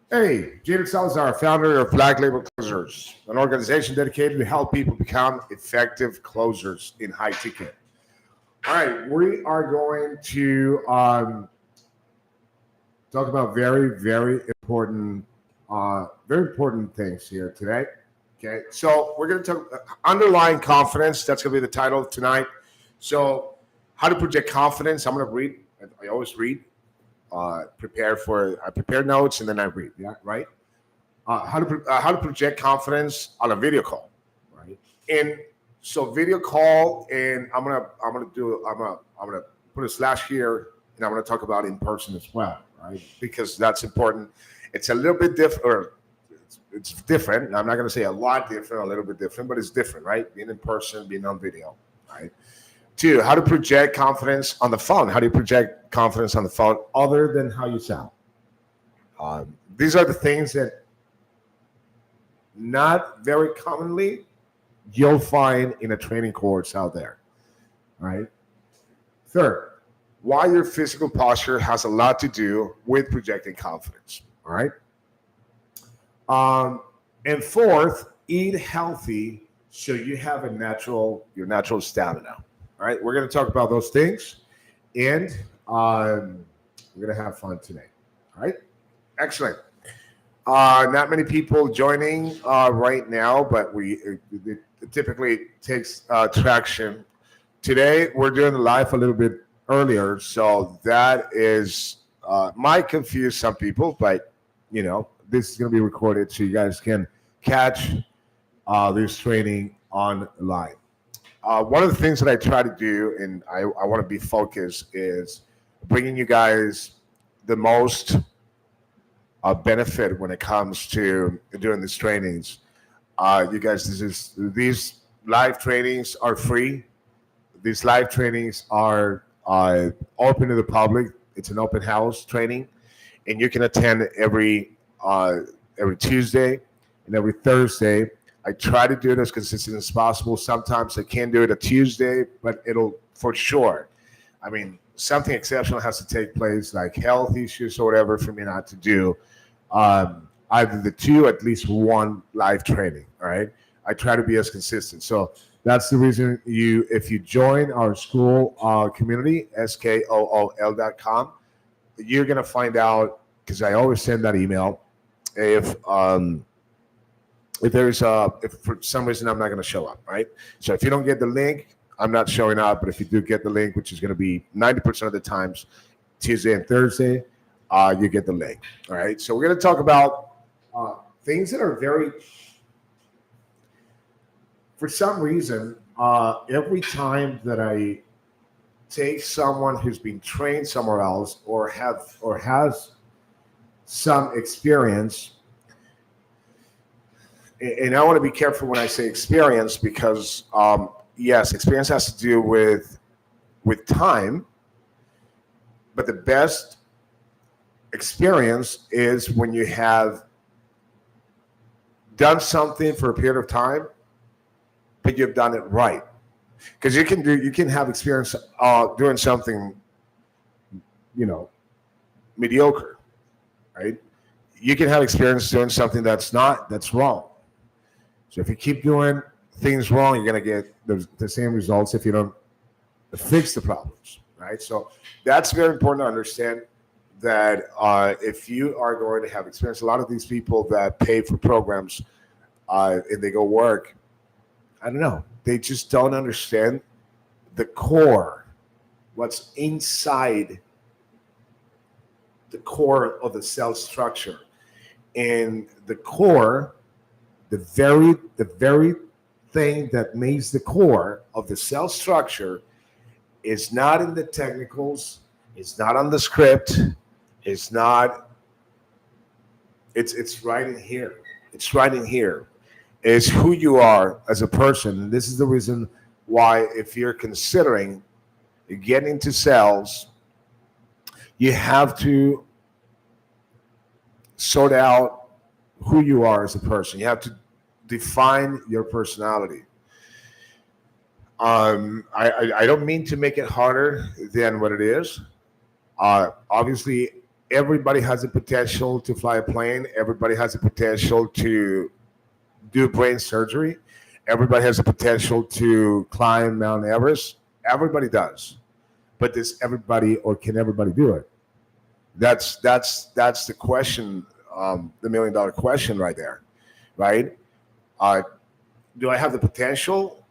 Hey, Jaden Salazar, founder of Black Label Closers, an organization dedicated to help people become effective closers in high ticket. All right, we are going to talk about very important things here today. Okay, so we're going to talk underlying confidence. That's going to be the title of tonight. So, how to project confidence? I'm going to read. I always read. I prepare notes and then I read. Yeah, right. How to project confidence on a video call, right? And so video call, and I'm gonna put a slash here, and I'm gonna talk about in person as well, right? Because that's important. It's a little bit different, or it's different. I'm not gonna say a lot different, a little bit different, but it's different, right? Being in person, being on video, right? Two, how to project confidence on the phone. How do you project confidence on the phone other than how you sound? These are the things that not very commonly you'll find in a training course out there, right? Third, why your physical posture has a lot to do with projecting confidence, all right? Um, and fourth, eat healthy so you have your natural stamina. All right, we're going to talk about those things, and we're going to have fun today. All right, excellent. Not many people joining right now, but it typically takes traction. Today, we're doing the live a little bit earlier, so that is might confuse some people, but this is going to be recorded, so you guys can catch this training online. One of the things that I try to do, and I want to be focused, is bringing you guys the most benefit when it comes to doing these trainings. You guys, these live trainings are free. These live trainings are open to the public. It's an open house training, and you can attend every Tuesday and every Thursday. I try to do it as consistent as possible. Sometimes I can't do it a Tuesday, but it'll for sure. I mean, something exceptional has to take place, like health issues or whatever, for me not to do either the two, at least one live training. All right, I try to be as consistent. So that's the reason if you join our school community, skool.com, you're gonna find out, because I always send that email if for some reason I'm not going to show up, right? So if you don't get the link, I'm not showing up. But if you do get the link, which is going to be 90% of the times, Tuesday and Thursday, you get the link. All right. So we're going to talk about things that are for some reason, every time that I take someone who's been trained somewhere else or has some experience, and I want to be careful when I say experience, because yes, experience has to do with time, but the best experience is when you have done something for a period of time, but you've done it right. Because you can have experience doing something, mediocre, right? You can have experience doing something that's wrong. So if you keep doing things wrong, you're going to get the same results if you don't fix the problems, right? So that's very important to understand, that if you are going to have experience, a lot of these people that pay for programs and they go work, I don't know, they just don't understand the core, what's inside the core of the cell structure. And the core, the very thing that makes the core of the cell structure, is not in the technicals, it's not on the script, it's right in here. It's right in here. It's who you are as a person. And this is the reason why, if you're considering getting into sales, you have to sort out who you are as a person. You have to define your personality. I don't mean to make it harder than what it is. Obviously, everybody has the potential to fly a plane. Everybody has the potential to do brain surgery. Everybody has the potential to climb Mount Everest. Everybody does. But does everybody, or can everybody do it? That's the question, the $1 million question right there, right? Uh, do I have the potential,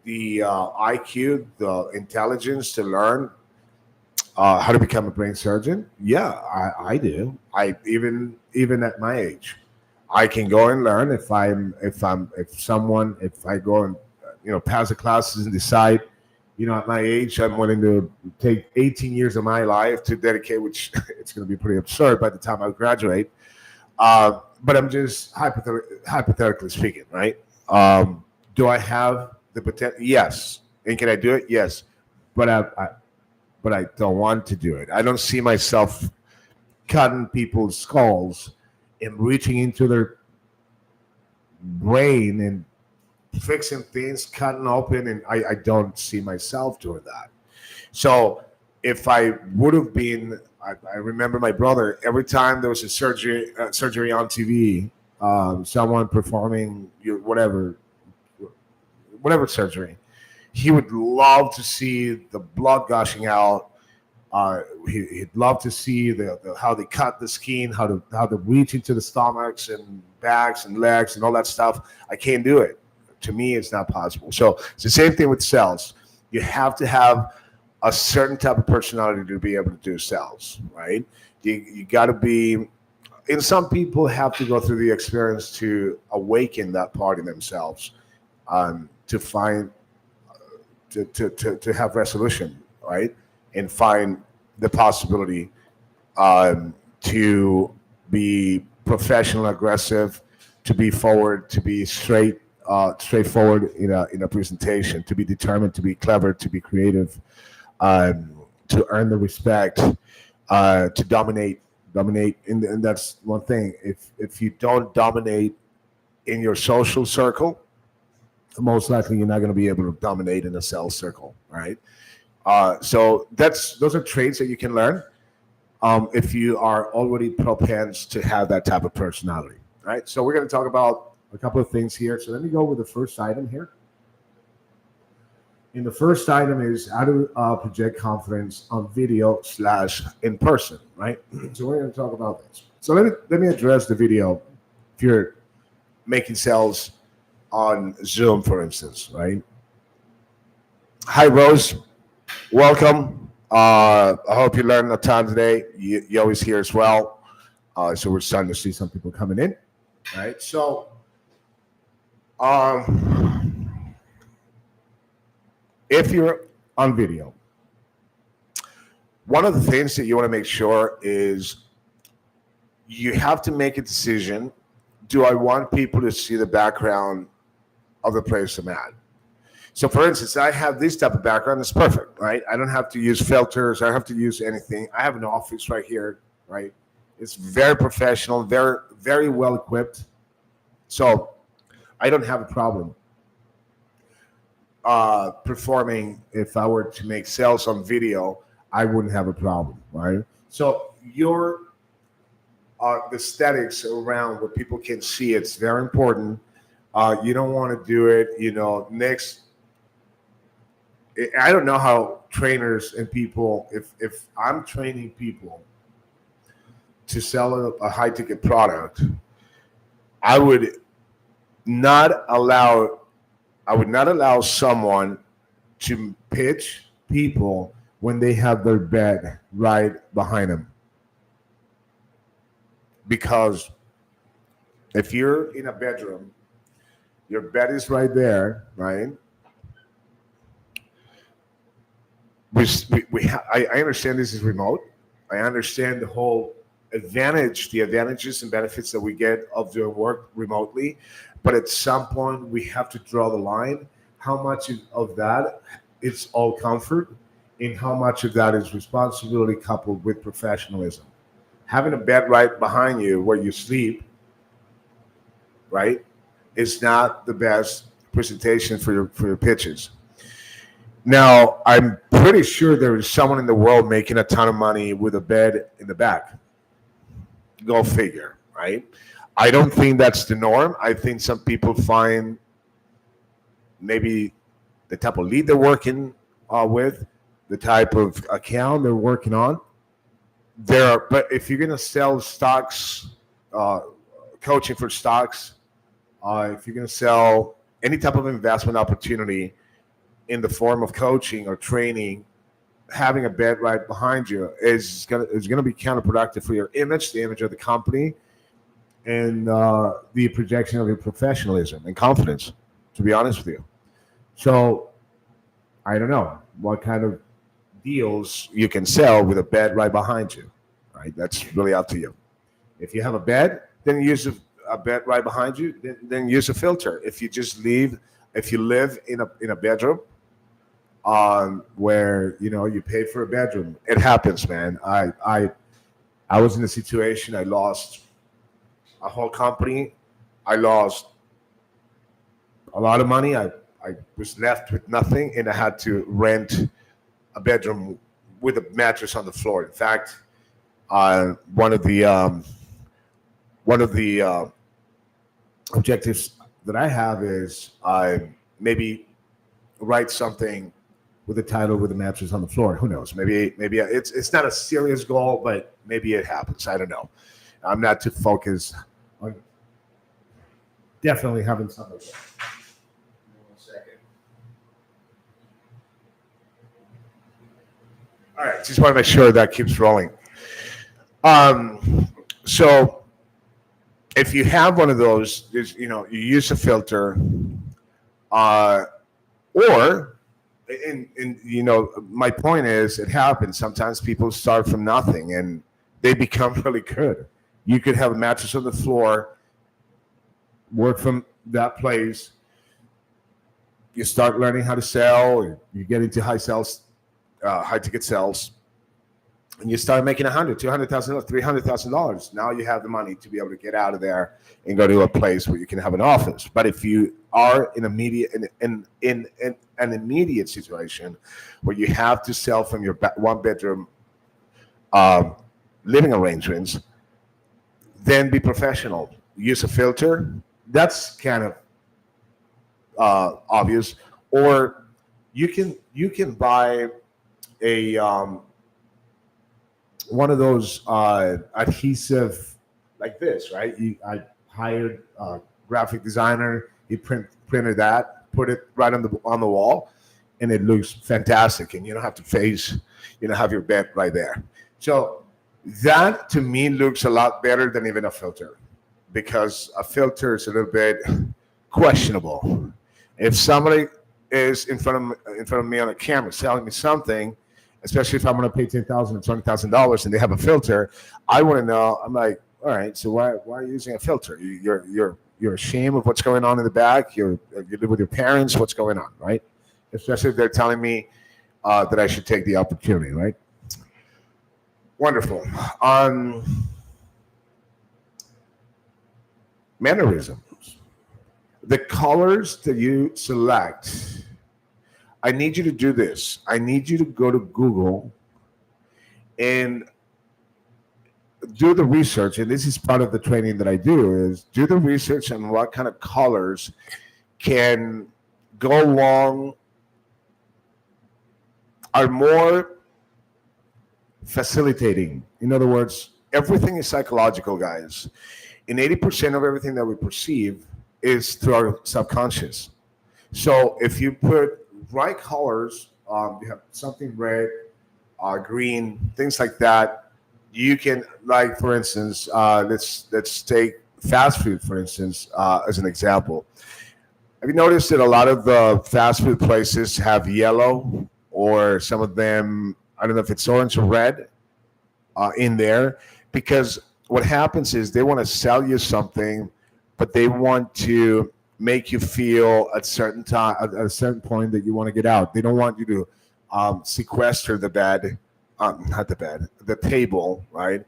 the IQ, the intelligence to learn how to become a brain surgeon? Yeah, I do. Even at my age, I can go and learn if I go and pass the classes and decide, at my age, I'm willing to take 18 years of my life to dedicate, which it's going to be pretty absurd by the time I graduate. But I'm just hypothetically speaking, right? Do I have the potential? Yes. And can I do it? Yes. But I don't want to do it. I don't see myself cutting people's skulls and reaching into their brain and fixing things, cutting open, and I don't see myself doing that. So if I would have been, I remember my brother, every time there was a surgery on TV, someone performing whatever surgery, he would love to see the blood gushing out. He'd love to see how they cut the skin, how to reach into the stomachs and backs and legs and all that stuff. I can't do it. To me, it's not possible. So it's the same thing with cells. You have to have a certain type of personality to be able to do cells, right? You got to be. And some people have to go through the experience to awaken that part in themselves, to find to have resolution, right? And find the possibility to be professional, aggressive, to be forward, to be straightforward in a presentation, to be determined, to be clever, to be creative, to earn the respect, to dominate. And that's one thing. If you don't dominate in your social circle, most likely you're not going to be able to dominate in a sales circle, right? So those are traits that you can learn if you are already propense to have that type of personality, right? So we're going to talk about a couple of things here. So let me go with the first item here. And the first item is how to project confidence on video / in person, right? So we're going to talk about this. So let me address the video. If you're making sales on Zoom, for instance, right? Hi, Rose. Welcome. I hope you learned a ton today. You always here as well. So we're starting to see some people coming in. All right. So if you're on video, one of the things that you want to make sure is you have to make a decision. Do I want people to see the background of the place I'm at? So for instance, I have this type of background. It's perfect, right? I don't have to use filters. I don't have to use anything. I have an office right here, right? It's very professional, very, very well equipped. So I don't have a problem performing. If I were to make sales on video, I wouldn't have a problem, right? So the aesthetics around what people can see, it's very important. You don't want to do it, next. I don't know how trainers and people, if I'm training people to sell a high ticket product, I would not allow someone to pitch people when they have their bed right behind them. Because if you're in a bedroom, your bed is right there, right? I understand this is remote. I understand the advantages and benefits that we get of doing work remotely. But at some point, we have to draw the line. How much of that is all comfort, and how much of that is responsibility coupled with professionalism? Having a bed right behind you where you sleep, right, is not the best presentation for your pitches. Now, I'm pretty sure there is someone in the world making a ton of money with a bed in the back. Go figure, right? I don't think that's the norm. I think some people find maybe the type of lead they're working with, the type of account they're working on. But if you're gonna sell stocks, uh, coaching for stocks, if you're gonna sell any type of investment opportunity in the form of coaching or training, having a bed right behind you is gonna be counterproductive for your image, the image of the company, and the projection of your professionalism and confidence. To be honest with you, so I don't know what kind of deals you can sell with a bed right behind you. Right, that's really up to you. If you have a bed, then use a bed right behind you. Then use a filter. If you live in a bedroom where you pay for a bedroom, it happens, man. I was in a situation. I lost a whole company. I lost a lot of money. I was left with nothing, and I had to rent a bedroom with a mattress on the floor. In fact, one of the objectives that I have is maybe write something with the title "With the Mattress on the Floor." Who knows? Maybe it's not a serious goal, but maybe it happens. I don't know. I'm not too focused on definitely having something. One second. All right, just want to make sure that keeps rolling. So if you have one of those, you use a filter, uh, or, my point is, it happens. Sometimes people start from nothing and they become really good. You could have a mattress on the floor, work from that place. You start learning how to sell. You get into high ticket sales, and you start making $100,000, $200,000, $300,000. Now you have the money to be able to get out of there and go to a place where you can have an office. But if you are in an immediate situation where you have to sell from your one bedroom living arrangements, then be professional. Use a filter. That's kind of obvious. Or you can buy a one of those adhesive like this, right? I hired a graphic designer. He printed that, put it right on the wall, and it looks fantastic. And you don't have to have your bed right there. So that to me looks a lot better than even a filter, because a filter is a little bit questionable. If somebody is in front of me on a camera selling me something, especially if I'm going to pay $10,000 or $20,000 and they have a filter, I want to know. I'm like, all right, so why are you using a filter? You're ashamed of what's going on in the back. You live with your parents. What's going on, right? Especially if they're telling me that I should take the opportunity, right? Wonderful. Mannerisms. The colors that you select. I need you to do this. I need you to go to Google and do the research. And this is part of the training that I do, is do the research on what kind of colors can go along, are more facilitating. In other words, everything is psychological, guys. And 80% of everything that we perceive is through our subconscious. So if you put bright colors, you have something red, green, things like that. You can, like, for instance, let's take fast food, for instance, as an example. Have you noticed that a lot of the fast food places have yellow, or some of them, I don't know if it's orange or red, in there? Because what happens is they want to sell you something, but they want to make you feel at certain time, at a certain point, that you want to get out. They don't want you to sequester the table, right?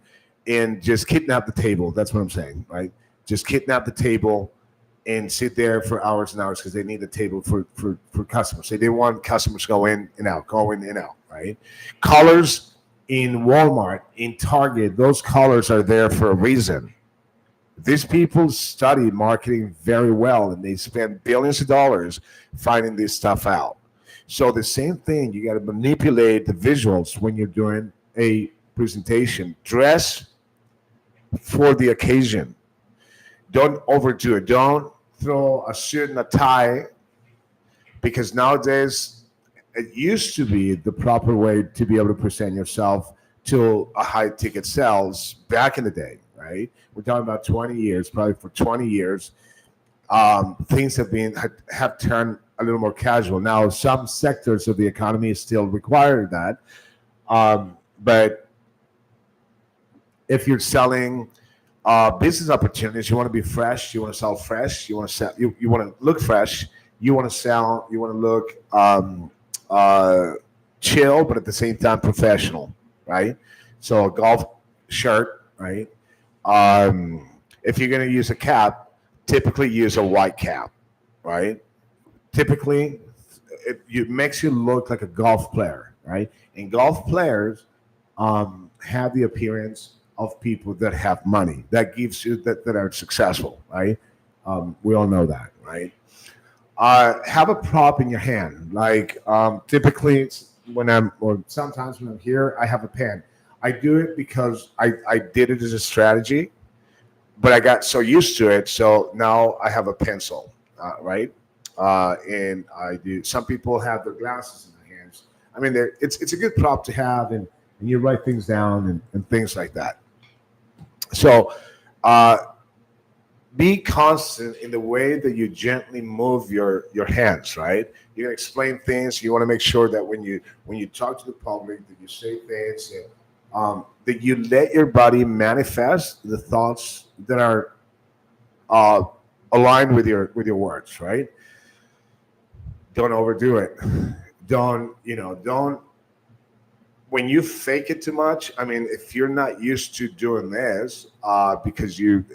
And just kidnap the table. That's what I'm saying, right? Just kidnap the table and sit there for hours and hours because they need a table for customers. So they want customers go in and out, right? Colors in Walmart, in Target, those colors are there for a reason. These people study marketing very well, and they spend billions of dollars finding this stuff out. So the same thing, you got to manipulate the visuals when you're doing a presentation. Dress for the occasion. Don't overdo it. Don't throw a suit and a tie, because nowadays it used to be the proper way to be able to present yourself to a high ticket sales back in the day, right? We're talking about 20 years, probably for 20 years. Things have turned a little more casual. Now, some sectors of the economy still require that. But if you're selling business opportunities, you want to be fresh, you want to sell fresh, you want to sell, you want to look fresh, you want to sell, you want to look chill, but at the same time professional, right? So a golf shirt, right? If you're going to use a cap, typically use a white cap, right? Typically, it makes you look like a golf player, right? And golf players have the appearance of people that have money. That gives you that are successful, right? We all know that, right? Have a prop in your hand. Like typically, sometimes when I'm here, I have a pen. I do it because I did it as a strategy, but I got so used to it, so now I have a pencil, right? And I do. Some people have their glasses in their hands. I mean, it's a good prop to have, and you write things down and things like that. So be constant in the way that you gently move your hands, right? You can explain things. You want to make sure that when you talk to the public, that you say things that you let your body manifest the thoughts that are aligned with your words, right? Don't overdo it. Don't when you fake it too much. I mean, if you're not used to doing this because you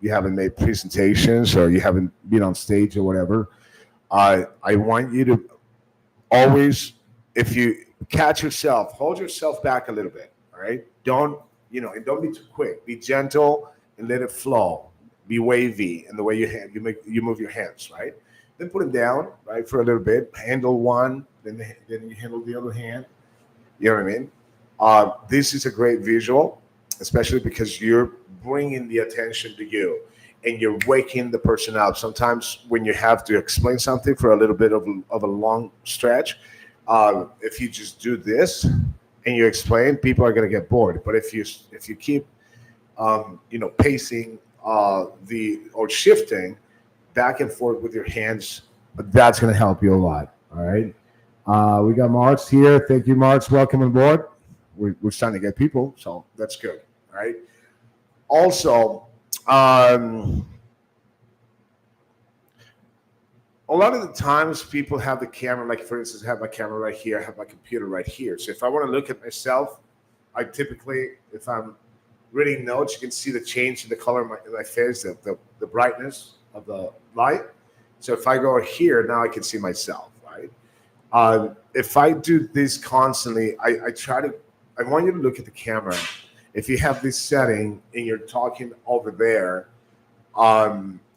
haven't made presentations or you haven't been on stage or whatever, I want you to always, if you catch yourself, hold yourself back a little bit. All right, don't be too quick. Be gentle and let it flow. Be wavy in the way you move your hands, right? Then put them down, right, for a little bit. Handle one, then you handle the other hand. You know what I mean? This is a great visual, especially because you're bringing the attention to you and you're waking the person up. Sometimes when you have to explain something for a little bit of a long stretch, if you just do this and you explain, people are going to get bored. But if you keep pacing or shifting back and forth with your hands, that's going to help you a lot. All right. We got Marks here. Thank you, Marks. Welcome on board. We're starting to get people, so that's good. All right. Also, a lot of the times people have the camera, like for instance, I have my camera right here, I have my computer right here. So if I want to look at myself, I typically, if I'm reading notes, you can see the change in the color of my face, the brightness of the light. So if I go here, now I can see myself, right? If I do this constantly, I want you to look at the camera. If you have this setting and you're talking over there,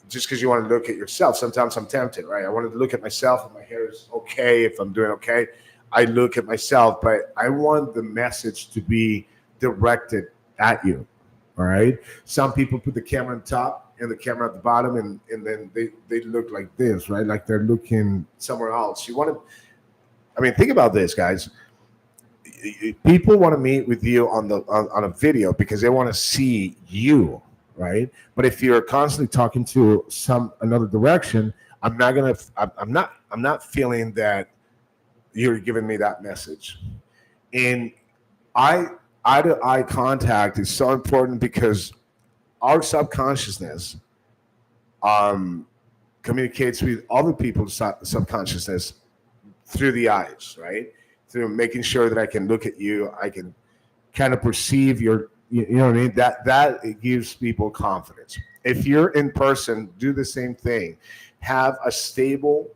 just because you want to look at yourself, sometimes I'm tempted, right? I want to look at myself if my hair is okay, if I'm doing okay. I look at myself, but I want the message to be directed at you, all right? Some people put the camera on top and the camera at the bottom, and then they look like this, right? Like they're looking somewhere else. You want to, I mean, think about this, guys. People want to meet with you on a video because they want to see you, right? But if you're constantly talking to another direction, I'm not feeling that you're giving me that message. And eye-to-eye contact is so important because our subconsciousness communicates with other people's subconsciousness through the eyes, right? Through making sure that I can look at you, I can kind of perceive you know what I mean? That it gives people confidence. If you're in person, do the same thing. Have a stable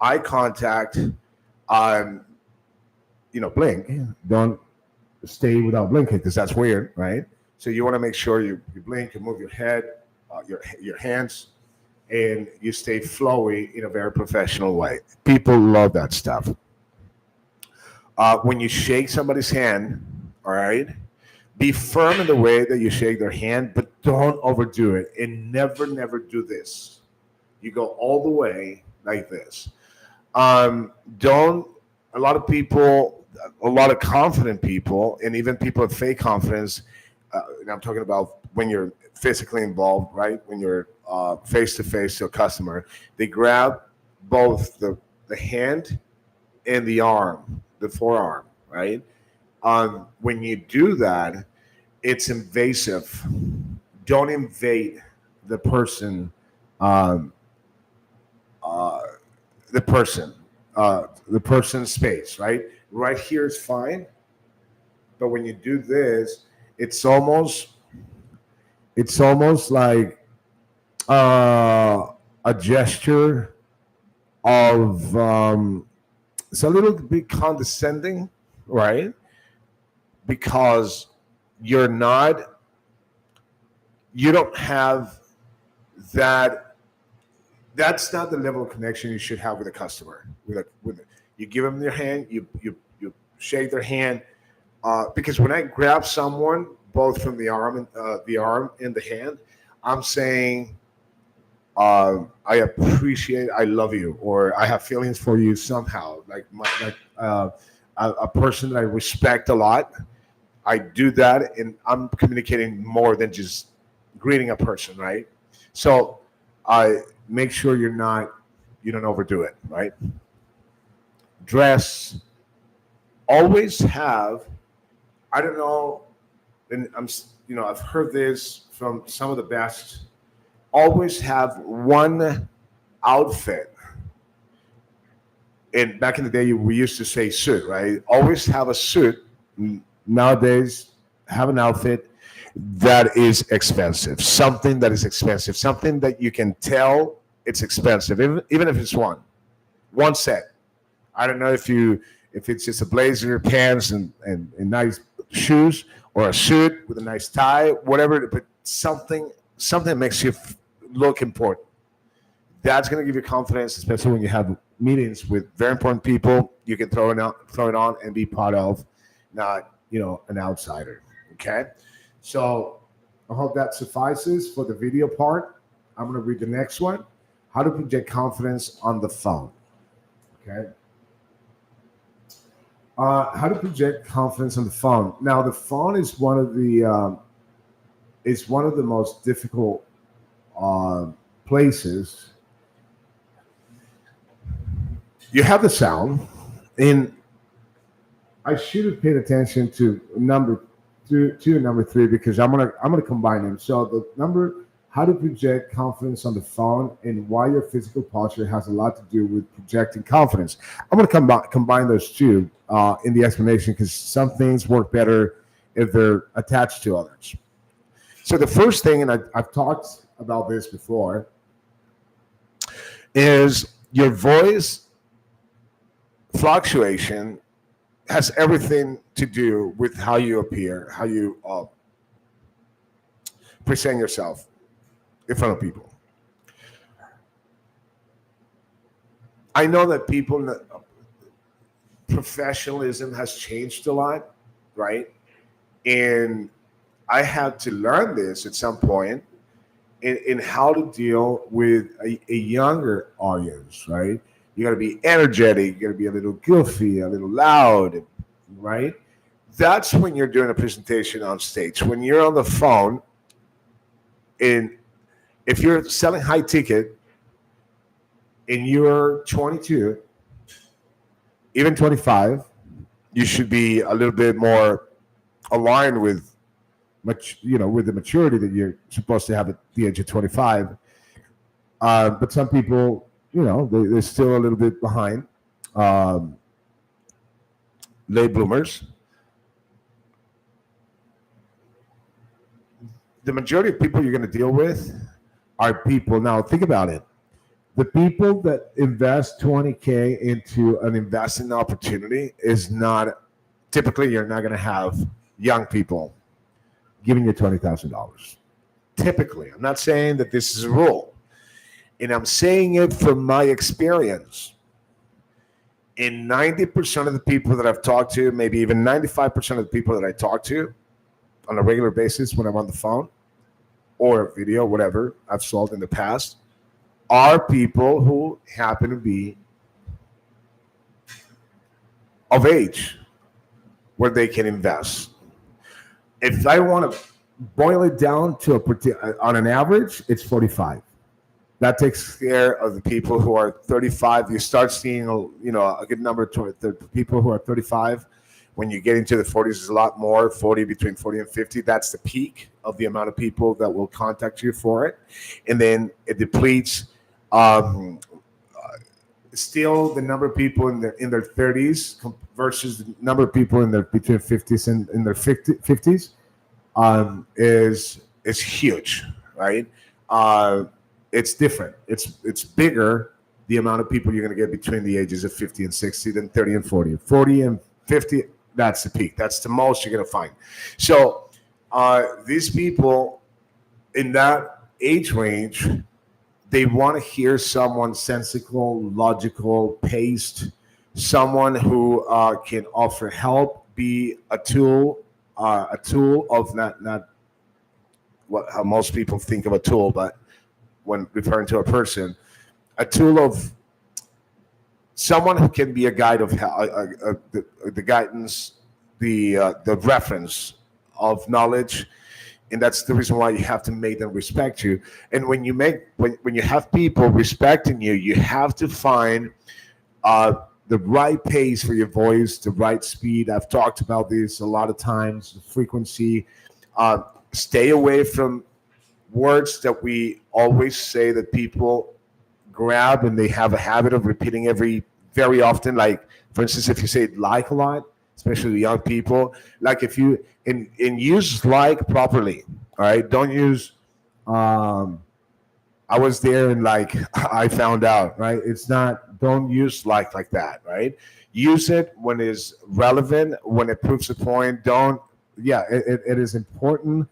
eye contact. Um, blink. Don't stay without blinking because that's weird, right? So you want to make sure you blink, you move your head, your hands, and you stay flowy in a very professional way. People love that stuff. When you shake somebody's hand, all right, be firm in the way that you shake their hand, but don't overdo it. And never do this. You go all the way like this. Don't, a lot of people, a lot of confident people, and even people with fake confidence, and I'm talking about when you're physically involved, right? When you're face to face to a customer, they grab both the hand and the arm, the forearm, right? When you do that, it's invasive. Don't invade the person, um, uh, the person, the person's space, right? Right here is fine, but when you do this, it's almost, it's almost like a gesture of, it's a little bit condescending, right? Because you're not, you don't have that. That's not the level of connection you should have with a customer. You give them your hand, you shake their hand, because when I grab someone both from the arm and the hand, I'm saying, I appreciate, I love you, or I have feelings for you somehow. A person that I respect a lot, I do that, and I'm communicating more than just greeting a person, right? So I make sure you don't overdo it, right? Dress, always have, I don't know, and I've heard this from some of the best. Always have one outfit. And back in the day, we used to say suit, right? Always have a suit. Nowadays, have an outfit that is expensive, something that is expensive, something that you can tell it's expensive, even if it's one set. I don't know if it's just a blazer, pants, and nice shoes, or a suit with a nice tie, whatever, but something that makes you look important. That's going to give you confidence, especially when you have meetings with very important people. You can throw it on, and be part of, not an outsider. Okay, so I hope that suffices for the video part. I'm going to read the next one: how to project confidence on the phone. Okay, how to project confidence on the phone. Now, the phone is one of the most difficult places. You have the sound, and I should have paid attention to two and number three, because I'm gonna combine them. So the number, how to project confidence on the phone, and why your physical posture has a lot to do with projecting confidence. I'm gonna combine those two in the explanation, because some things work better if they're attached to others. So the first thing, and I've talked about this before, is your voice fluctuation has everything to do with how you appear, how you present yourself in front of people. I know that professionalism has changed a lot, right? And I had to learn this at some point in how to deal with a younger audience, right? You got to be energetic, you got to be a little goofy, a little loud, right? That's when you're doing a presentation on stage. When you're on the phone, and if you're selling high ticket and you're 22, even 25, you should be a little bit more aligned with with the maturity that you're supposed to have at the age of 25. But some people, they're still a little bit behind. Late bloomers. The majority of people you're going to deal with are people. Now, think about it. The people that invest 20K into an investing opportunity is not typically, you're not going to have young people giving you $20,000. Typically, I'm not saying that this is a rule, and I'm saying it from my experience. In 90% of the people that I've talked to, maybe even 95% of the people that I talk to on a regular basis when I'm on the phone or video, whatever I've sold in the past, are people who happen to be of age where they can invest. If I want to boil it down to on an average, it's 45. That takes care of the people who are 35. You start seeing, a good number toward the people who are 35. When you get into the 40s, there's a lot more. Between 40 and 50. That's the peak of the amount of people that will contact you for it, and then it depletes. Still, the number of people in their 30s versus the number of people in their between 50s and in their 50s is huge, right? It's different. It's bigger, the amount of people you're going to get between the ages of 50 and 60 than 30 and 40. 40 and 50, that's the peak. That's the most you're going to find. So these people in that age range, they want to hear someone sensical, logical, paced, someone who can offer help, be a tool of not how most people think of a tool, but when referring to a person, a tool of someone who can be a guide of the guidance, the reference of knowledge, and that's the reason why you have to make them respect you. And when you have people respecting you, you have to find the right pace for your voice, the right speed. I've talked about this a lot of times. The frequency. Stay away from words that we always say that people grab and they have a habit of repeating very often. Like, for instance, if you say like a lot, especially the young people, like if you and use like properly, all right? Don't use I was there and like I found out, right? Don't use like that, right? Use it when it's relevant, when it proves a point. It is important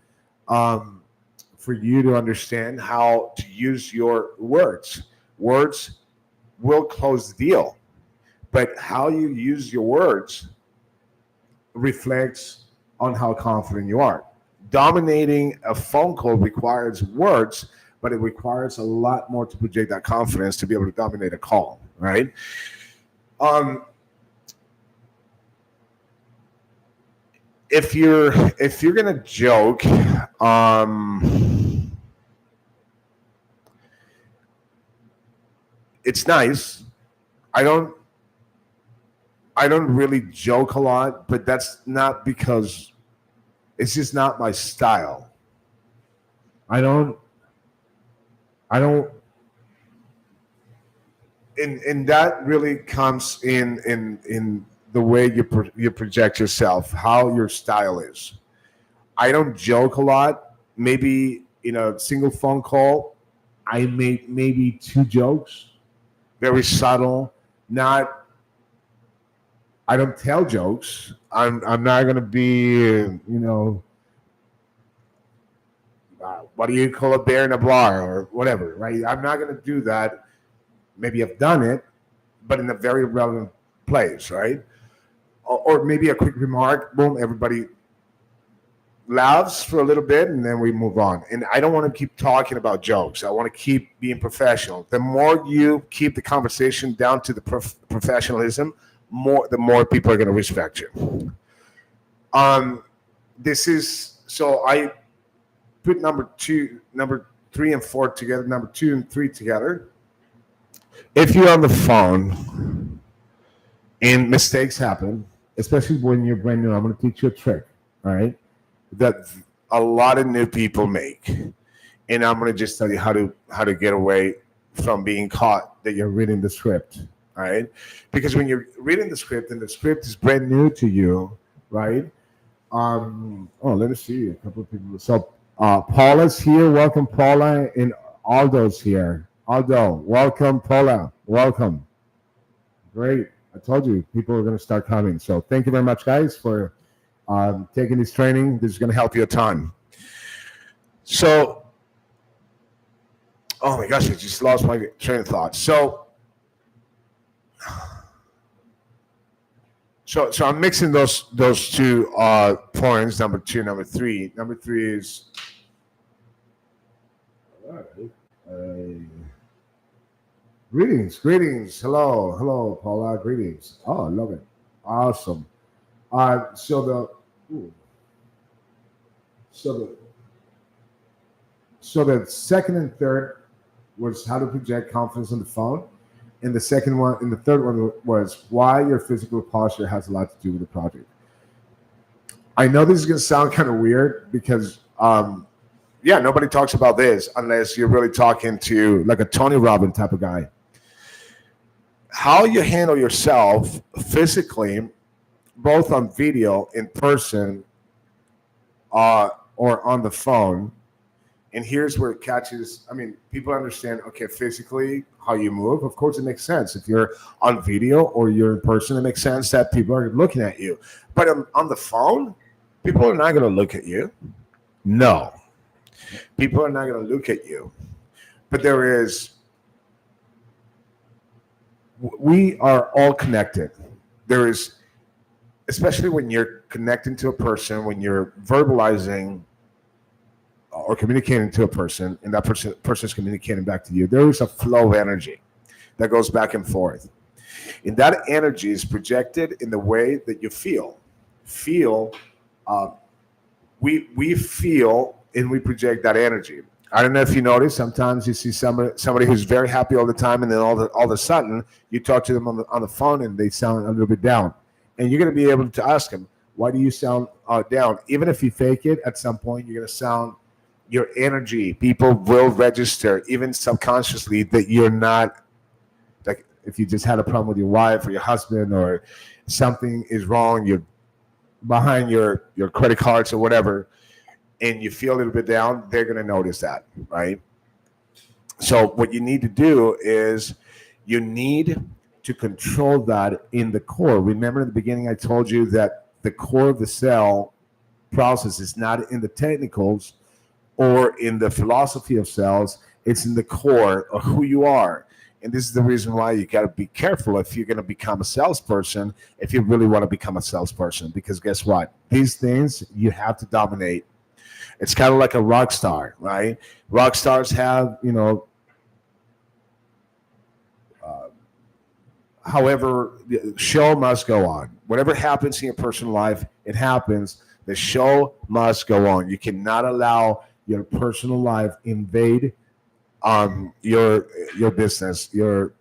for you to understand how to use your words. Words will close the deal, but how you use your words reflects on how confident you are. Dominating a phone call requires words, but it requires a lot more to project that confidence to be able to dominate a call, right? If you're gonna joke, it's nice. I don't really joke a lot, but that's not because it's just not my style. I don't and that really comes in the way you project yourself, how your style is. I don't joke a lot. Maybe in a single phone call, I make maybe 2 jokes, very subtle. I don't tell jokes. I'm not gonna be what do you call a bear in a bar or whatever, right? I'm not gonna do that. Maybe I've done it, but in a very relevant place, right? Or maybe a quick remark, boom, everybody laughs for a little bit, and then we move on. And I don't want to keep talking about jokes. I want to keep being professional. The more you keep the conversation down to the professionalism, the more people are going to respect you. This is so I put number 3 and 4 together, number 2 and 3 together. If you're on the phone and mistakes happen, especially when you're brand new, I'm going to teach you a trick, all right, that a lot of new people make. And I'm going to just tell you how to get away from being caught that you're reading the script, all right? Because when you're reading the script and the script is brand new to you, right? Let me see a couple of people. So Paula's here. Welcome, Paula. And Aldo's here. Aldo, welcome. Paula, welcome. Great. I told you people are going to start coming. So thank you very much, guys, for taking this training. This is going to help you a ton. So, oh my gosh, I just lost my train of thought. So I'm mixing those two points, number 2, number 3. Number 3 is greetings. Hello, Paula. Greetings. Oh, I love it. Awesome. So the second and third was how to project confidence on the phone. And the third one was why your physical posture has a lot to do with the project. I know this is going to sound kind of weird because, nobody talks about this unless you're really talking to like a Tony Robbins type of guy. How you handle yourself physically, both on video, in person, or on the phone. And here's where it catches. I mean, people understand, okay, physically, how you move. Of course, it makes sense. If you're on video or you're in person, it makes sense that people are looking at you. But on the phone, people are not going to look at you. No. People are not going to look at you. But we are all connected. There is, especially when you're connecting to a person, when you're verbalizing or communicating to a person, and that person is communicating back to you, there is a flow of energy that goes back and forth. And that energy is projected in the way that you feel. We feel and we project that energy. I don't know if you notice, sometimes you see somebody who's very happy all the time, and then all of a sudden you talk to them on the phone and they sound a little bit down. And you're going to be able to ask them, why do you sound down? Even if you fake it, at some point you're going to sound, your energy, people will register even subconsciously that you're not, like if you just had a problem with your wife or your husband or something is wrong, you're behind your credit cards or whatever, and you feel a little bit down, they're going to notice that, right? So what you need to do is you need to control that in the core. Remember in the beginning I told you that the core of the cell process is not in the technicals or in the philosophy of cells, it's in the core of who you are. And this is the reason why you got to be careful if you're going to become a salesperson, if you really want to become a salesperson, because guess what? These things you have to dominate. It's kind of like a rock star, right? Rock stars have, however, the show must go on. Whatever happens in your personal life, it happens. The show must go on. You cannot allow your personal life invade your business, your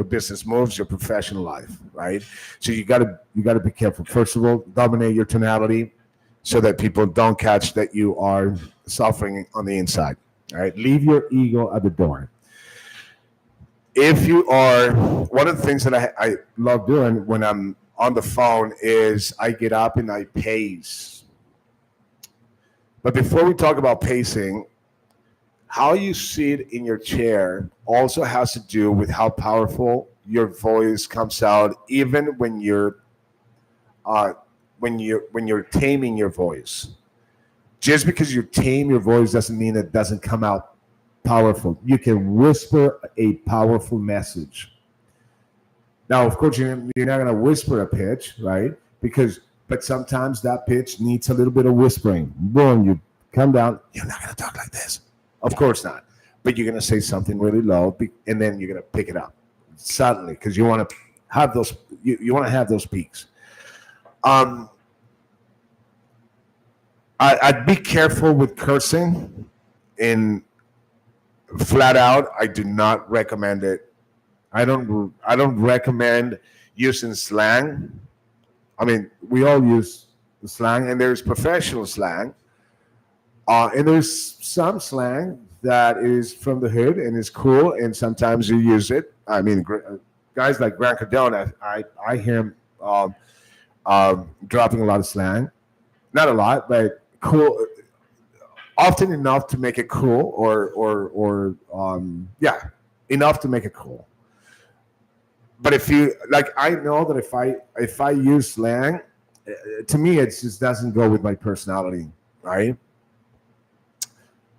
business moves, your professional life, right? So you got to be careful. First of all, dominate your tonality so that people don't catch that you are suffering on the inside. All right, leave your ego at the door. If you are, one of the things that I love doing when I'm on the phone is I get up and I pace. But before we talk about pacing, how you sit in your chair also has to do with how powerful your voice comes out, even when you're taming your voice. Just because you tame your voice doesn't mean it doesn't come out powerful. You can whisper a powerful message. Now, of course, you're not going to whisper a pitch, right? But sometimes that pitch needs a little bit of whispering. Boom, you come down. You're not going to talk like this. Of course not. But you're going to say something really low, and then you're going to pick it up suddenly because you want to have those. You want to have those peaks. I'd be careful with cursing. In flat out, I do not recommend it. I don't recommend using slang. I mean, we all use the slang, and there's professional slang, and there's some slang that is from the hood and is cool, and sometimes you use it. I mean, guys like Grant Cardone, I hear him dropping a lot of slang. Not a lot, but cool. often enough to make it cool, yeah, enough to make it cool. But if you like, I know that if I use slang, to me it just doesn't go with my personality, right?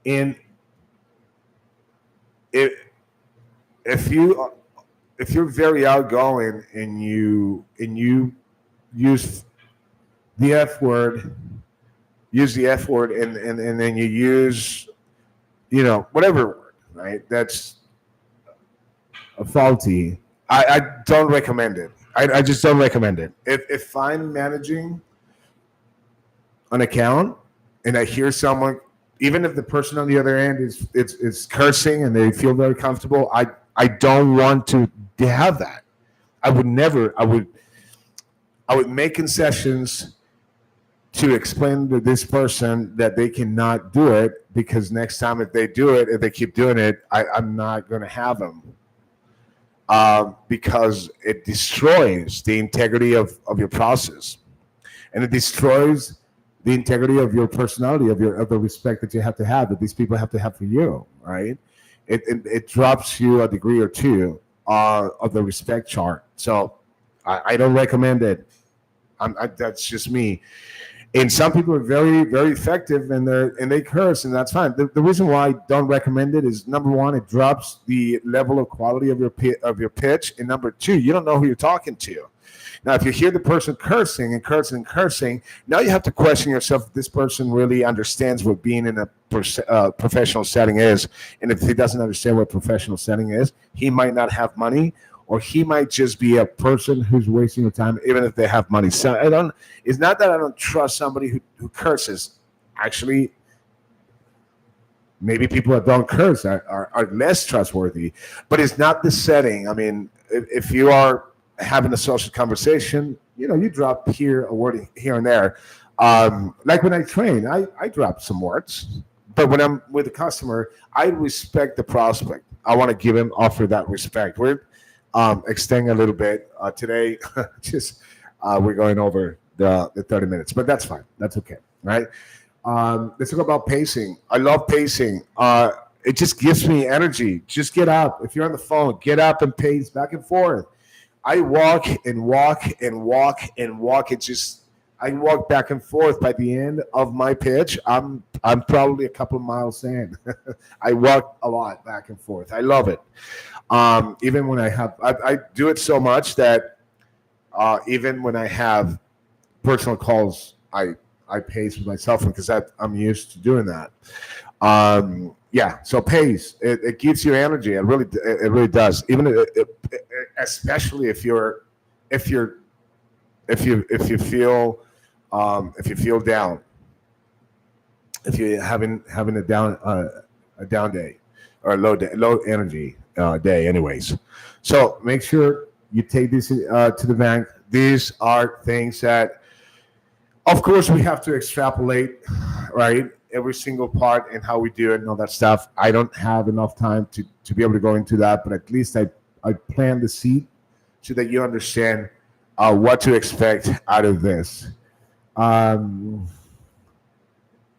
And if if you if you're very outgoing and you use the F word, and then you use whatever word, right? That's a faulty. I don't recommend it. I just don't recommend it. If I'm managing an account and I hear someone, even if the person on the other end is cursing and they feel very comfortable, I don't want to have that. I would never. I would make concessions to explain to this person that they cannot do it, because next time if they do it, if they keep doing it, I'm not going to have them. Because it destroys the integrity of your process, and it destroys the integrity of your personality, of the respect that you have to have, that these people have to have for you, right? It drops you a degree or two of the respect chart. So I don't recommend it. That's just me. And some people are very, very effective, and they curse, and that's fine. The reason why I don't recommend it is, number one, it drops the level of quality of your pitch, and number two, you don't know who you're talking to. Now, if you hear the person cursing and cursing and cursing, now you have to question yourself if this person really understands what being in a professional setting is. And if he doesn't understand what professional setting is, he might not have money, or he might just be a person who's wasting your time, even if they have money. So it's not that I don't trust somebody who curses. Actually, maybe people that don't curse are less trustworthy, but it's not the setting. I mean, if you are having a social conversation, you drop a word here and there. Like when I train, I drop some words, but when I'm with a customer, I respect the prospect. I want to offer that respect. We're extending a little bit today. Just we're going over the 30 minutes, but that's fine. That's okay, right? Let's talk about pacing. I love pacing. It just gives me energy. Just get up. If you're on the phone, get up and pace back and forth. I walk and walk and walk and walk. I walk back and forth. By the end of my pitch, I'm probably a couple of miles in. I walk a lot back and forth. I love it. Even when I do it so much that even when I have personal calls, I pace with myself because I'm used to doing that. Yeah, so pace. It gives you energy. It really does. Even especially if you feel down, if you're having a down day or a low energy day, anyways. So make sure you take this to the bank. These are things that, of course, we have to extrapolate, right? Every single part and how we do it and all that stuff. I don't have enough time to be able to go into that, but at least I plan the seed so that you understand what to expect out of this.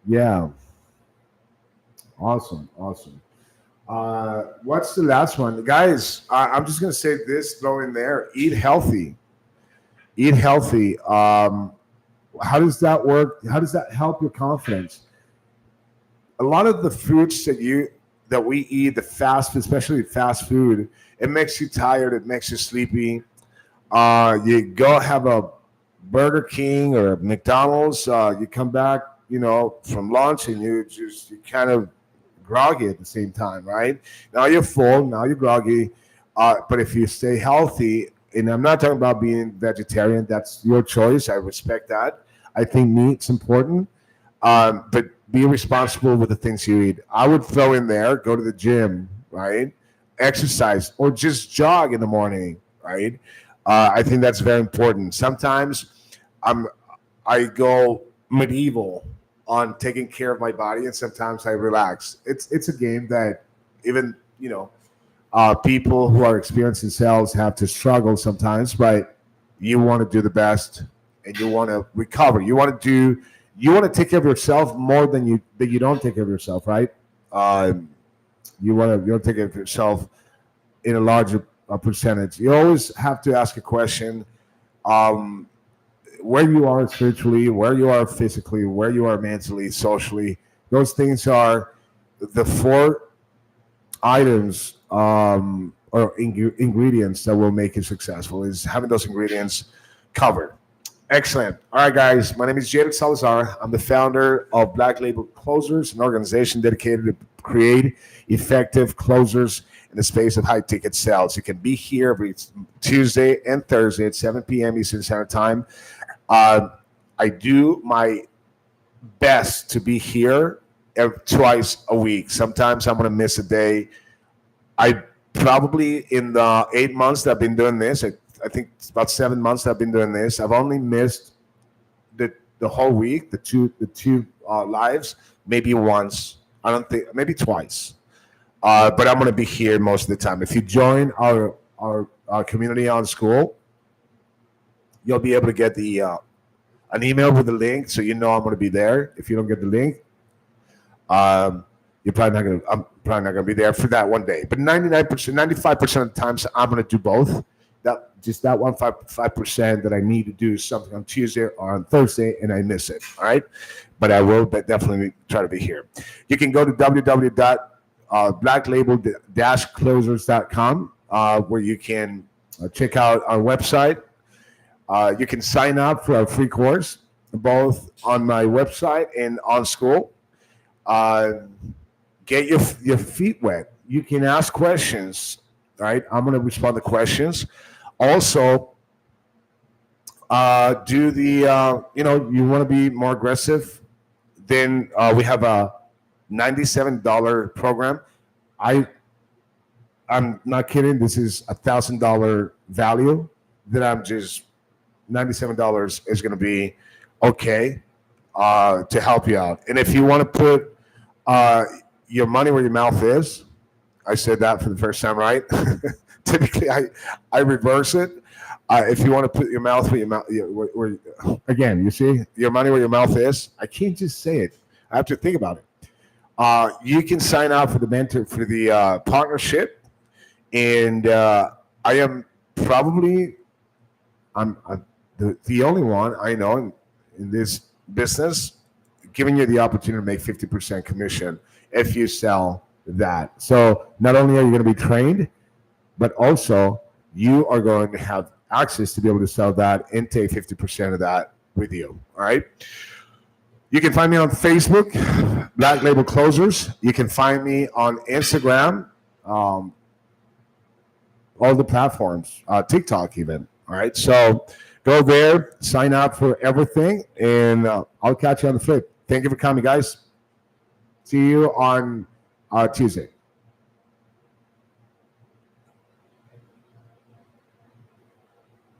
Yeah. Awesome. What's the last one? Guys, I'm just going to say this, throw in there. Eat healthy. How does that work? How does that help your confidence? A lot of the foods that we eat, the fast food, especially fast food, it makes you tired. It makes you sleepy. You go have a Burger King or a McDonald's. You come back, from lunch, and you're kind of groggy at the same time, right? Now you're full. Now you're groggy. But if you stay healthy, and I'm not talking about being vegetarian, that's your choice. I respect that. I think meat's important. But be responsible with the things you eat. I would throw in there, go to the gym, right? Exercise, or just jog in the morning, right? I think that's very important. Sometimes I go medieval on taking care of my body, and sometimes I relax. It's a game that even people who are experiencing sales have to struggle sometimes, but you want to do the best and you want to recover. You want to do you want to take care of yourself more than you don't take care of yourself, right? You want to take care of yourself in a larger percentage. You always have to ask a question: where you are spiritually, where you are physically, where you are mentally, socially. Those things are the four items or ingredients that will make you successful. Is having those ingredients covered. Excellent. All right, guys. My name is Jaden Salazar. I'm the founder of Black Label Closers, an organization dedicated to create effective closers in the space of high ticket sales. You can be here every Tuesday and Thursday at 7 p.m. Eastern Standard Time. I do my best to be here twice a week. Sometimes I'm going to miss a day. I probably, in the 8 months that I've been doing this, I think it's about 7 months that I've been doing this, I've only missed the whole week, the two lives, maybe once. I don't think, maybe twice. But I'm going to be here most of the time. If you join our community on school, you'll be able to get an email with the link, so you know I'm going to be there. If you don't get the link, I'm probably not going to be there for that one day. But 95% of the times, I'm going to do both. That 5% that I need to do something on Tuesday or on Thursday, and I miss it. All right, but I will definitely try to be here. You can go to blacklabel-closers.com where you can check out our website. You can sign up for our free course, both on my website and on school. Get your feet wet. You can ask questions. All right, I'm going to respond to questions. Also, do the you want to be more aggressive? Then we have a $97 program. I'm not kidding. This is $1,000 value that I'm just $97 is going to be okay to help you out. And if you want to put your money where your mouth is, I said that for the first time, right? Typically, I reverse it. If you want to put your mouth where your mouth, again, you see your money where your mouth is. I can't just say it. I have to think about it. You can sign up for the partnership, and I am probably I'm the only one I know in this business giving you the opportunity to make 50% commission if you sell that. So not only are you going to be trained, but also you are going to have access to be able to sell that and take 50% of that with you. All right. You can find me on Facebook, Black Label Closers. You can find me on Instagram, all the platforms, TikTok even. All right. So go there, sign up for everything, and I'll catch you on the flip. Thank you for coming, guys. See you on Tuesday.